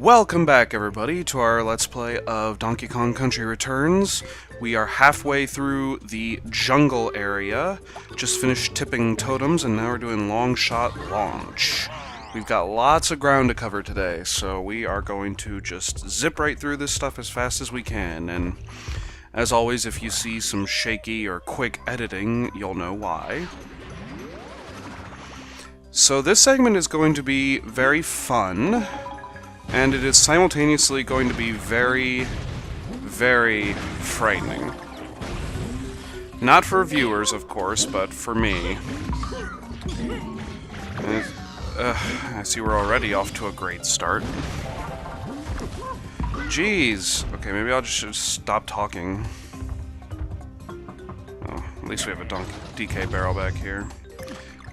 Welcome back, everybody, to our Let's Play of Donkey Kong Country Returns. We are halfway through the jungle area, just finished tipping totems, and now we're doing long shot launch. We've got lots of ground to cover today, so we are going to just zip right through this stuff as fast as we can, and as always, if you see some shaky or quick editing, you'll know why. So this segment is going to be very fun, and it is simultaneously going to be very, very frightening. Not for viewers, of course, but for me. I see we're already off to a great start. Jeez. Okay, maybe I'll just stop talking. Oh, at least we have a DK barrel back here.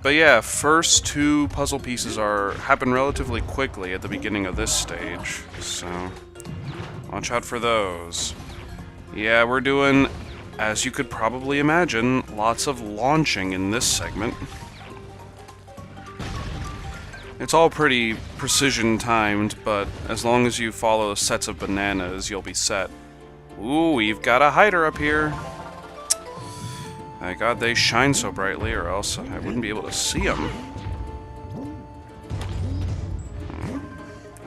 But yeah, first two puzzle pieces happen relatively quickly at the beginning of this stage, so watch out for those. Yeah, we're doing, as you could probably imagine, lots of launching in this segment. It's all pretty precision timed, but as long as you follow sets of bananas, you'll be set. Ooh, we've got a hider up here. Thank God they shine so brightly, or else I wouldn't be able to see them.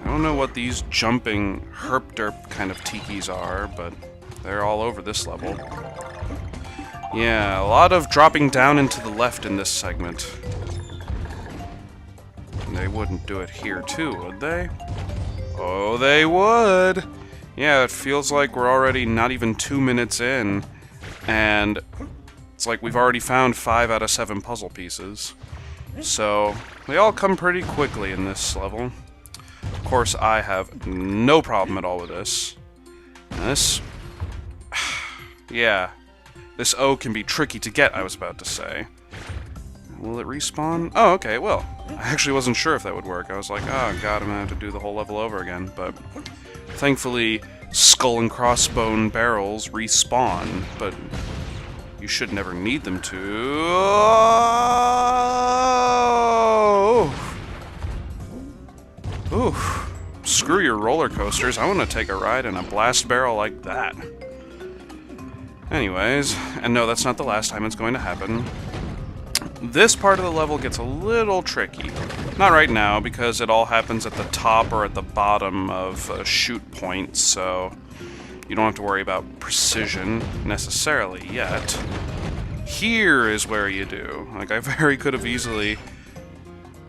I don't know what these jumping herp-derp kind of tikis are, but they're all over this level. Yeah, a lot of dropping down into the left in this segment. They wouldn't do it here too, would they? Oh, they would! Yeah, it feels like we're already not even 2 minutes in, and it's like we've already found 5 out of 7 puzzle pieces. So, they all come pretty quickly in this level. Of course, I have no problem at all with this. And this... yeah. This O can be tricky to get, I was about to say. Will it respawn? Oh, okay, it will. I actually wasn't sure if that would work. I was like, oh god, I'm gonna have to do the whole level over again. But thankfully, skull and crossbone barrels respawn, but you should never need them to. Oof. Screw your roller coasters. I want to take a ride in a blast barrel like that. Anyways, and no, that's not the last time it's going to happen. This part of the level gets a little tricky. Not right now, because it all happens at the top or at the bottom of a shoot point, so you don't have to worry about precision, necessarily, yet. Here is where you do. Like, I very could have easily...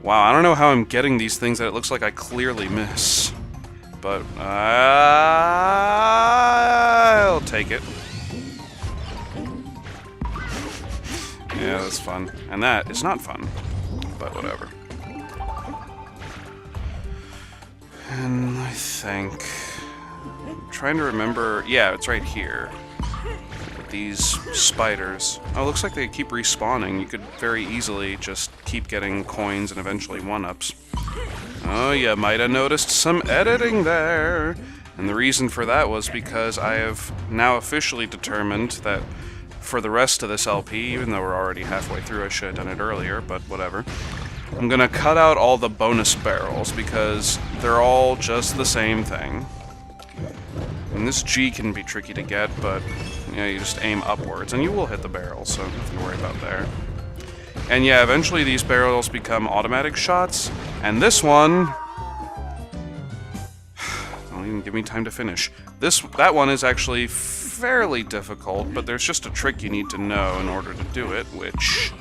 Wow, I don't know how I'm getting these things that it looks like I clearly miss. But, I'll take it. Yeah, that's fun. And that is not fun. But whatever. And I think... I'm trying to remember... Yeah, it's right here. With these spiders. Oh, it looks like they keep respawning. You could very easily just keep getting coins and eventually one-ups. Oh, you might have noticed some editing there. And the reason for that was because I have now officially determined that for the rest of this LP, even though we're already halfway through, I should have done it earlier, but whatever. I'm gonna cut out all the bonus barrels because they're all just the same thing. And this G can be tricky to get, but yeah, you just aim upwards and you will hit the barrel, so nothing to worry about there. And yeah, eventually these barrels become automatic shots, and this one... don't even give me time to finish. That one is actually fairly difficult, but there's just a trick you need to know in order to do it, which,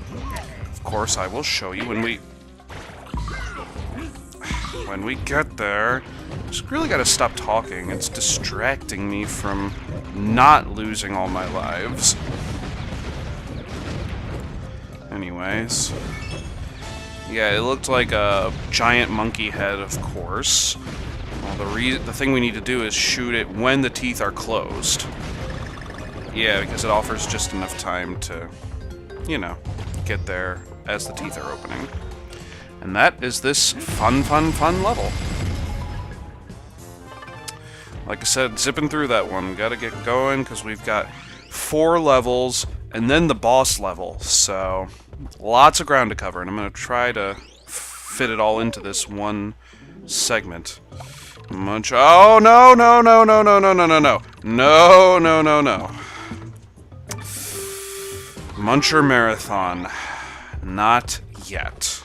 of course, I will show you when we get there. Just really gotta stop talking. It's distracting me from not losing all my lives. Anyways. Yeah, it looked like a giant monkey head, of course. Well, the thing we need to do is shoot it when the teeth are closed. Yeah, because it offers just enough time to, you know, get there as the teeth are opening. And that is this fun level. Like I said, zipping through that one. Gotta get going, because we've got 4 levels, and then the boss level. So, lots of ground to cover, and I'm gonna try to fit it all into this one segment. Munch. Oh, no, no, no, no, no, no, no, no, no. No, no, no, no. Muncher Marathon. Not yet.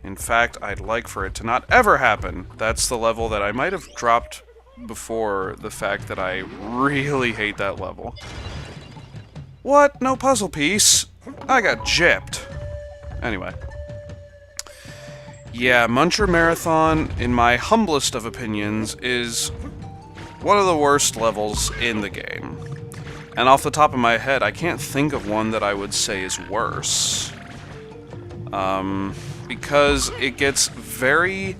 In fact, I'd like for it to not ever happen. That's the level that I might have dropped before the fact that I really hate that level. What? No puzzle piece? I got gypped. Anyway. Yeah, Muncher Marathon, in my humblest of opinions, is one of the worst levels in the game. And off the top of my head, I can't think of one that I would say is worse. Because it gets very...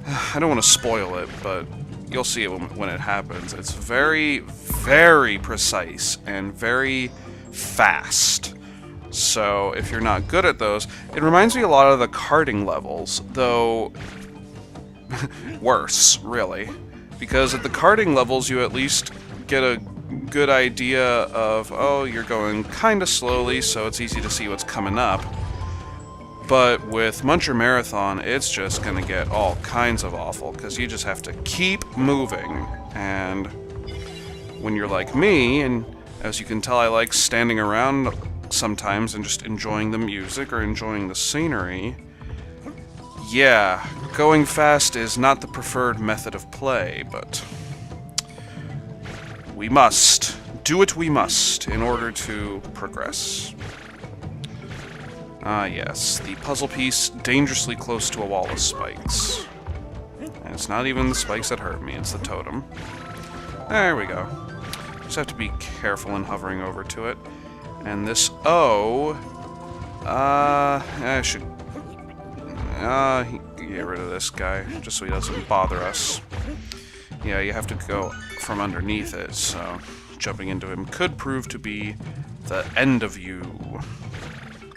I don't want to spoil it, but you'll see it when it happens. It's very, very precise and very fast. So if you're not good at those, it reminds me a lot of the karting levels, though worse, really. Because at the karting levels, you at least get a good idea of, oh, you're going kind of slowly, so it's easy to see what's coming up. But with Muncher Marathon, it's just going to get all kinds of awful, because you just have to keep moving. And when you're like me, and as you can tell, I like standing around sometimes and just enjoying the music or enjoying the scenery, yeah, going fast is not the preferred method of play, but we must do what we must in order to progress. Ah, yes, the puzzle piece dangerously close to a wall of spikes. And it's not even the spikes that hurt me, it's the totem. There we go. Just have to be careful in hovering over to it. And this O... I should... get rid of this guy, just so he doesn't bother us. Yeah, you have to go from underneath it, so jumping into him could prove to be the end of you.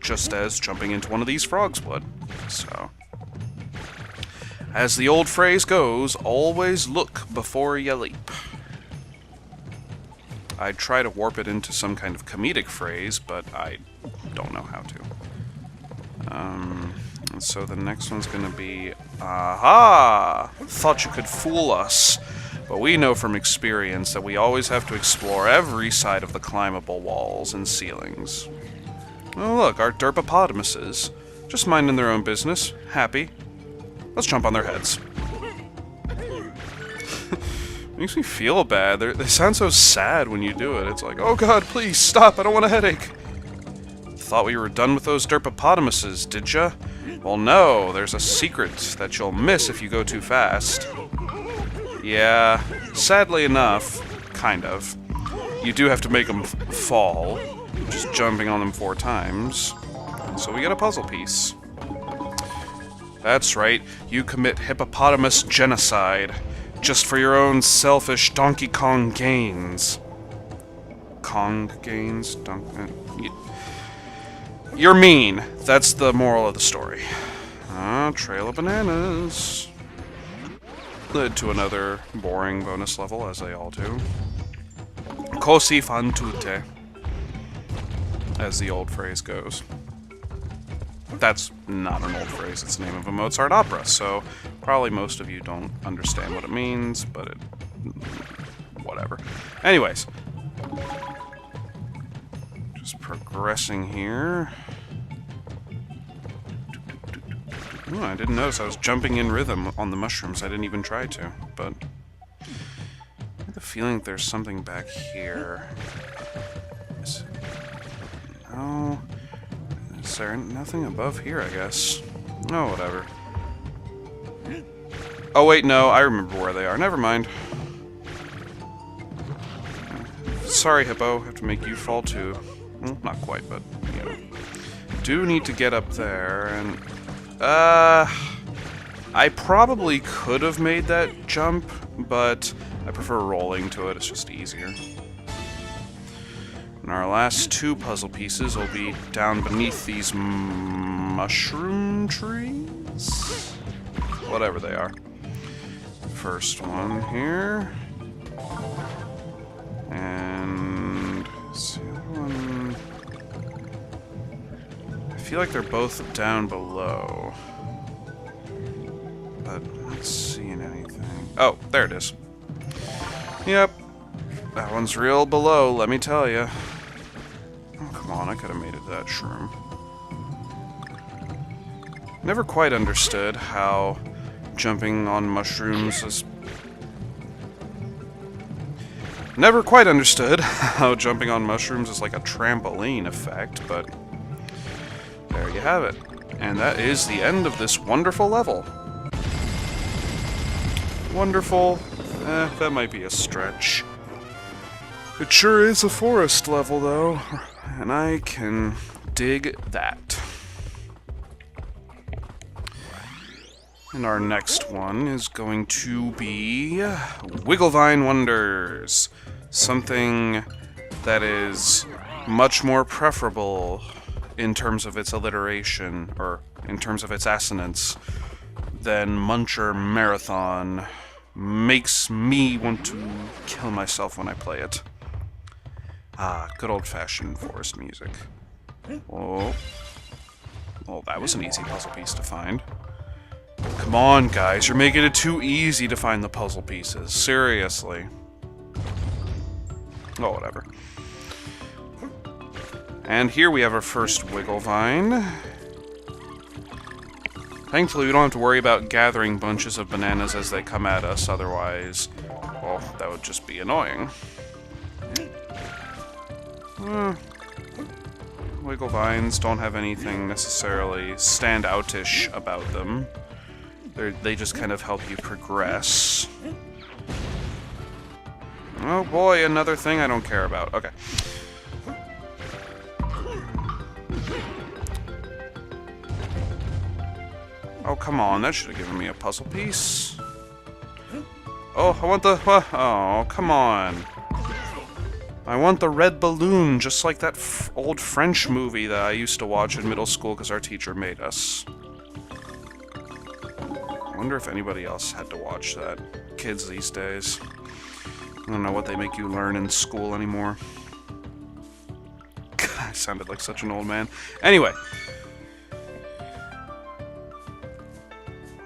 Just as jumping into one of these frogs would. So, as the old phrase goes, always look before you leap. I'd try to warp it into some kind of comedic phrase, but I don't know how to. So the next one's gonna be, aha! Thought you could fool us. But we know from experience that we always have to explore every side of the climbable walls and ceilings. Oh look, our derpopotamuses. Just minding their own business. Happy. Let's jump on their heads. Makes me feel bad. They sound so sad when you do it. It's like, oh god, please, stop, I don't want a headache. Thought we were done with those derpopotamuses, did ya? Well, no, there's a secret that you'll miss if you go too fast. Yeah, sadly enough, kind of. You do have to make them fall, just jumping on them 4 times. So we get a puzzle piece. That's right, you commit hippopotamus genocide. Just for your own selfish Donkey Kong gains. Kong gains? You're mean. That's the moral of the story. Trail of bananas. Led to another boring bonus level, as they all do. Così fan tutte, as the old phrase goes. That's not an old phrase, it's the name of a Mozart opera, so probably most of you don't understand what it means, but it... whatever. Anyways. Just progressing here. Oh, I didn't notice I was jumping in rhythm on the mushrooms. I didn't even try to, but... I have the feeling there's something back here. No... Is there nothing above here, I guess? Oh, whatever. Oh, wait, no, I remember where they are. Never mind. Sorry, Hippo. Have to make you fall, too. Well, not quite, but, you know. Do need to get up there, and... I probably could have made that jump, but I prefer rolling to it. It's just easier. And our last 2 puzzle pieces will be down beneath these mushroom trees? Whatever they are. First one here. And... let's see, the other one... I feel like they're both down below. But let's Oh, there it is. Yep. That one's real below, let me tell you. Oh, come on, I could have made it to that shroom. Never quite understood how jumping on mushrooms is... Never quite understood how jumping on mushrooms is like a trampoline effect, but there you have it. And that is the end of this wonderful level. Wonderful. That might be a stretch. It sure is a forest level, though, and I can dig that. And our next one is going to be Wigglevine Wonders. Something that is much more preferable in terms of its alliteration, or in terms of its assonance, than Muncher Marathon. Makes me want to kill myself when I play it. Ah, good old-fashioned forest music. Oh. Well, that was an easy puzzle piece to find. Come on, guys, you're making it too easy to find the puzzle pieces. Seriously. Oh, whatever. And here we have our first Wigglevine. Thankfully, we don't have to worry about gathering bunches of bananas as they come at us, otherwise, well, that would just be annoying. Wigglevines don't have anything necessarily stand-outish about them. They just kind of help you progress. Oh boy, another thing I don't care about. Okay. Oh, come on, that should have given me a puzzle piece. Oh, I want the... Oh, come on. I want the red balloon, just like that old French movie that I used to watch in middle school because our teacher made us. I wonder if anybody else had to watch that. Kids these days. I don't know what they make you learn in school anymore. I sounded like such an old man. Anyway.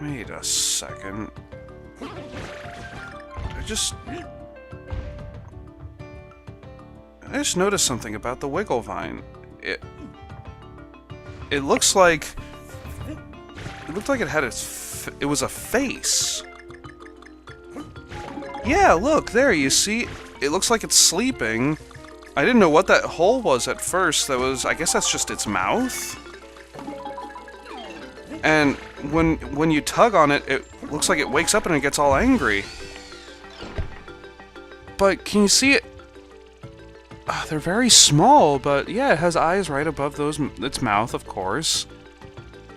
Wait a second. I just noticed something about the Wigglevine. It looks like... It looked like it had it was a face. Yeah, look, there, you see? It looks like it's sleeping. I didn't know what that hole was at first. I guess that's just its mouth? And when you tug on it, it looks like it wakes up and it gets all angry. But can you see it? They're very small, but yeah, it has eyes right above its mouth, of course.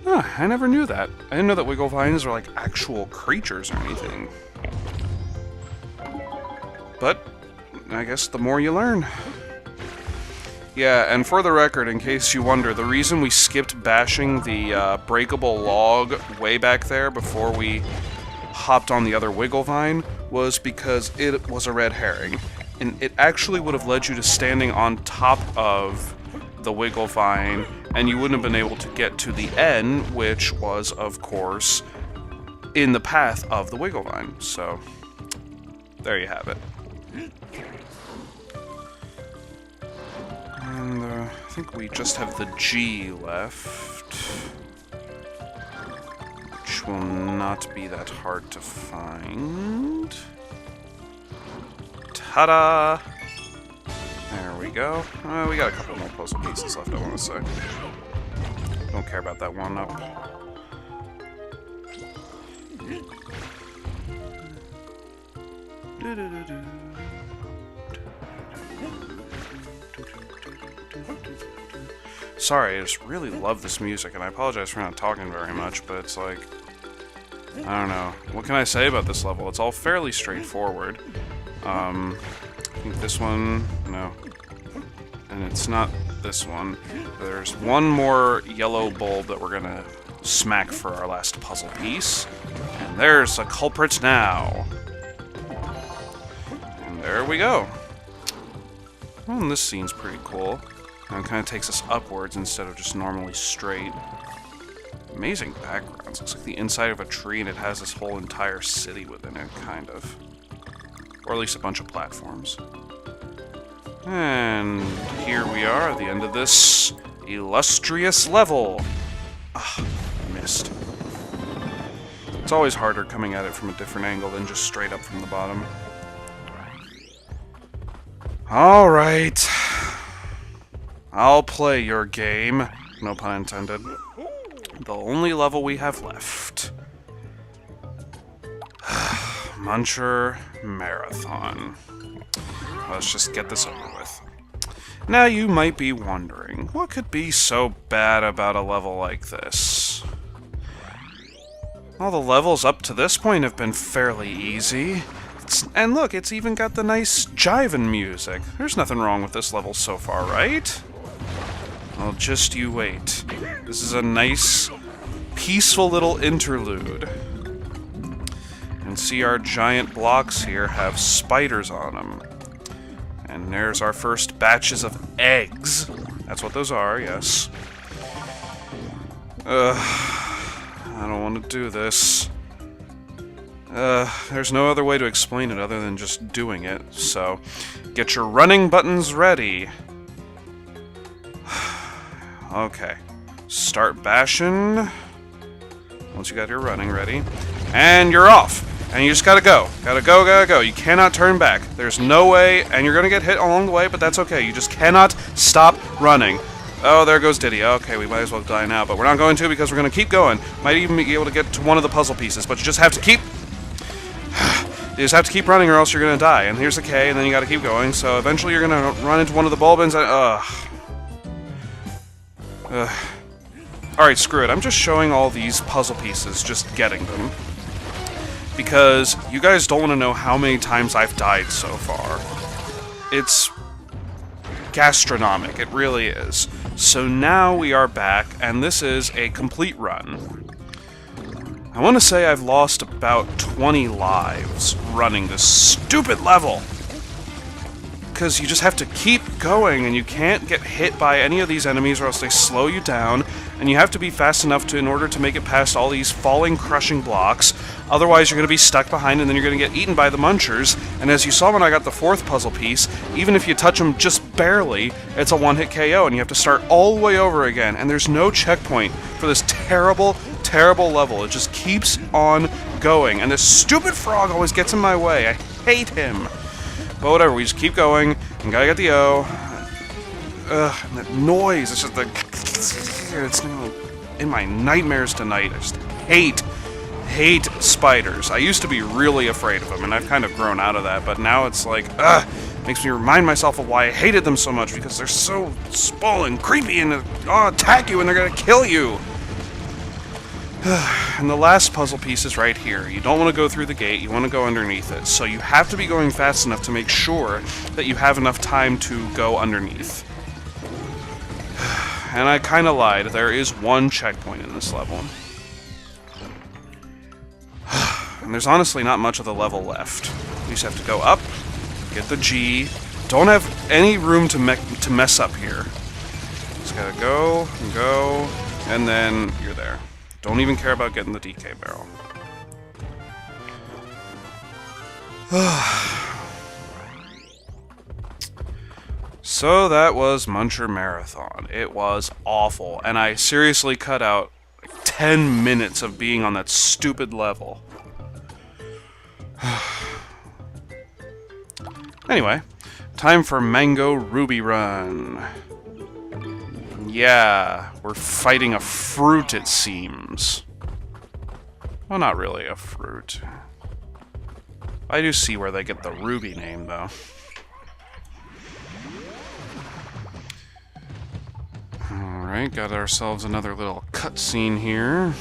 Huh, I never knew that. I didn't know that Wigglevines are like actual creatures or anything. But I guess the more you learn. Yeah, and for the record, in case you wonder, the reason we skipped bashing the breakable log way back there before we hopped on the other Wigglevine was because it was a red herring. And it actually would have led you to standing on top of the Wigglevine, and you wouldn't have been able to get to the end, which was, of course, in the path of the Wigglevine. So, there you have it. And I think we just have the G left, which will not be that hard to find. Ta-da! There we go. We got a couple more puzzle pieces left, I want to say. Don't care about that one up. Sorry, I just really love this music, and I apologize for not talking very much, but it's like... I don't know. What can I say about this level? It's all fairly straightforward. I think this one... No. And it's not this one. There's one more yellow bulb that we're gonna smack for our last puzzle piece. And there's a culprit now. And there we go. Well, and this scene's pretty cool. And it kind of takes us upwards instead of just normally straight. Amazing backgrounds. Looks like the inside of a tree and it has this whole entire city within it, kind of. Or at least a bunch of platforms. And here we are at the end of this illustrious level. Ah, missed. It's always harder coming at it from a different angle than just straight up from the bottom. Alright. I'll play your game. No pun intended. The only level we have left. Muncher Marathon. Let's just get this over with. Now you might be wondering, what could be so bad about a level like this? Well, the levels up to this point have been fairly easy. And look, it's even got the nice jivin' music. There's nothing wrong with this level so far, right? Well, just you wait. This is a nice, peaceful little interlude. And see, our giant blocks here have spiders on them. And there's our first batches of eggs. That's what those are, yes. I don't want to do this. There's no other way to explain it other than just doing it, so get your running buttons ready. Okay. Start bashing. Once you got your running ready. And you're off. And you just gotta go. Gotta go, gotta go. You cannot turn back. There's no way, and you're gonna get hit along the way, but that's okay. You just cannot stop running. Oh, there goes Diddy. Okay, we might as well die now, but we're not going to because we're gonna keep going. Might even be able to get to one of the puzzle pieces, but you just have to keep... You just have to keep running or else you're gonna die. And here's the K, and then you gotta keep going, so eventually you're gonna run into one of the bulbins and... Alright, screw it. I'm just showing all these puzzle pieces, just getting them. Because you guys don't want to know how many times I've died so far. It's gastronomic, it really is. So now we are back, and this is a complete run. I want to say I've lost about 20 lives running this stupid level. Because you just have to keep going, and you can't get hit by any of these enemies or else they slow you down, and you have to be fast enough in order to make it past all these falling, crushing blocks. Otherwise, you're going to be stuck behind, and then you're going to get eaten by the munchers. And as you saw when I got the fourth puzzle piece, even if you touch them just barely, it's a one-hit KO, and you have to start all the way over again. And there's no checkpoint for this terrible, terrible level. It just keeps on going, and this stupid frog always gets in my way. I hate him. But whatever, we just keep going, and gotta get the O. Ugh, and that noise, it's just like... It's in my nightmares tonight. I just hate spiders. I used to be really afraid of them, and I've kind of grown out of that, but now it's like, makes me remind myself of why I hated them so much, because they're so small and creepy, and attack you, and they're gonna kill you. And the last puzzle piece is right here. You don't want to go through the gate, you want to go underneath it. So you have to be going fast enough to make sure that you have enough time to go underneath. And I kind of lied. There is one checkpoint in this level. And there's honestly not much of the level left. You just have to go up, get the G. Don't have any room to mess up here. Just gotta go, and go, and then you're there. Don't even care about getting the DK barrel. So that was Muncher Marathon. It was awful, and I seriously cut out like 10 minutes of being on that stupid level. Anyway, time for Mango Ruby Run. Yeah, we're fighting a fruit, it seems. Well, not really a fruit. I do see where they get the Ruby name, though. Alright, got ourselves another little cutscene here.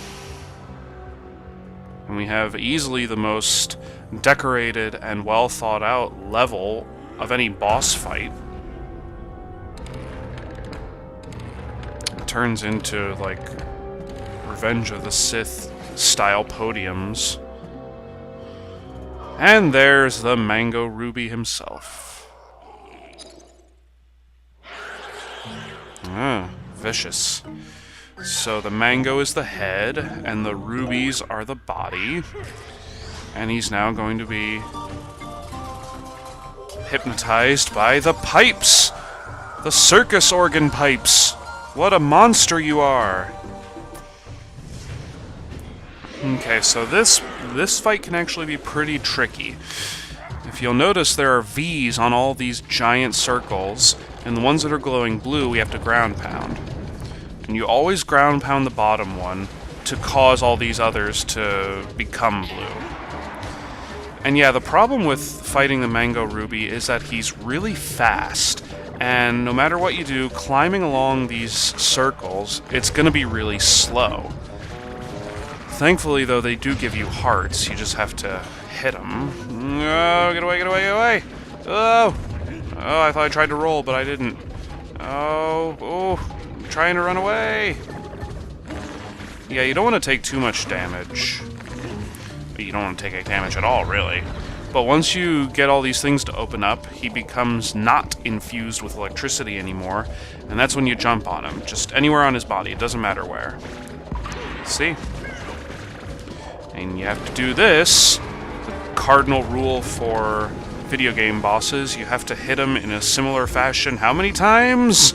And we have easily the most decorated and well thought out level of any boss fight. It turns into, like, Revenge of the Sith style podiums. And there's the Mango Ruby himself. Ah, vicious. So the mango is the head, and the rubies are the body. And he's now going to be hypnotized by the pipes! The circus organ pipes! What a monster you are! Okay, so this fight can actually be pretty tricky. If you'll notice, there are V's on all these giant circles, and the ones that are glowing blue we have to ground pound. And you always ground pound the bottom one to cause all these others to become blue. And yeah, the problem with fighting the Mango Ruby is that he's really fast, and no matter what you do, climbing along these circles, it's going to be really slow. Thankfully, though, they do give you hearts. You just have to hit them. Oh, get away, get away, get away! Oh! Oh, I thought I tried to roll, but I didn't. Oh, I'm trying to run away! Yeah, you don't want to take too much damage. You don't want to take any damage at all, really. But once you get all these things to open up, he becomes not infused with electricity anymore, and that's when you jump on him. Just anywhere on his body, it doesn't matter where. See? And you have to do this. The cardinal rule for video game bosses, you have to hit them in a similar fashion. How many times?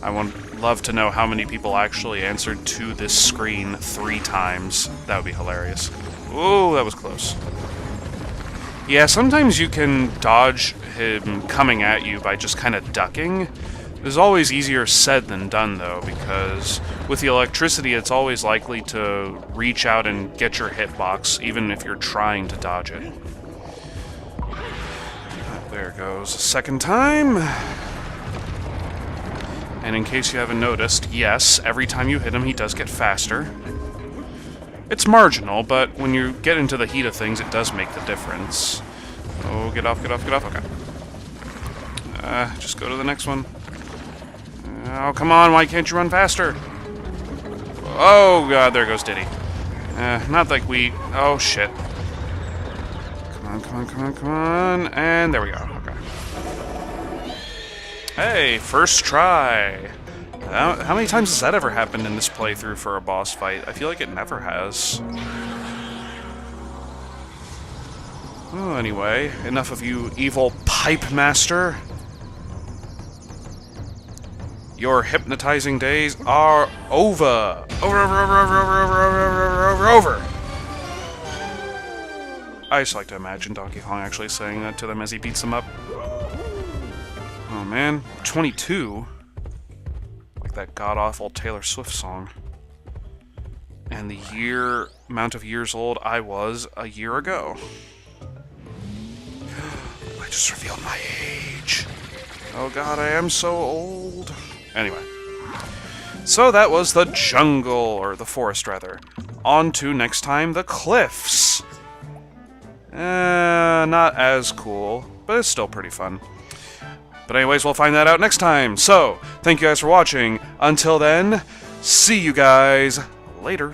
I would love to know how many people actually answered to this screen 3 times. That would be hilarious. Ooh, that was close. Yeah, sometimes you can dodge him coming at you by just kind of ducking. It's always easier said than done, though, because with the electricity, it's always likely to reach out and get your hitbox, even if you're trying to dodge it. There goes a second time. And in case you haven't noticed, yes, every time you hit him, he does get faster. It's marginal, but when you get into the heat of things, it does make the difference. Oh, get off, get off, get off, okay. Just go to the next one. Oh, come on, why can't you run faster? Oh, God, there goes Diddy. Not like we... Oh, shit. Come on, come on, come on, come on. And there we go, okay. Hey, first try. How many times has that ever happened in this playthrough for a boss fight? I feel like it never has. Oh, anyway, enough of you evil pipe master. Your hypnotizing days are over. Over. I just like to imagine Donkey Kong actually saying that to them as he beats them up. Oh man, 22? Like that god-awful Taylor Swift song. And the amount of years old I was a year ago. I just revealed my age. Oh god, I am so old. Anyway. So that was the jungle, or the forest rather. On to next time, the cliffs. Not as cool, but it's still pretty fun. But anyways, we'll find that out next time. So, thank you guys for watching. Until then, see you guys later.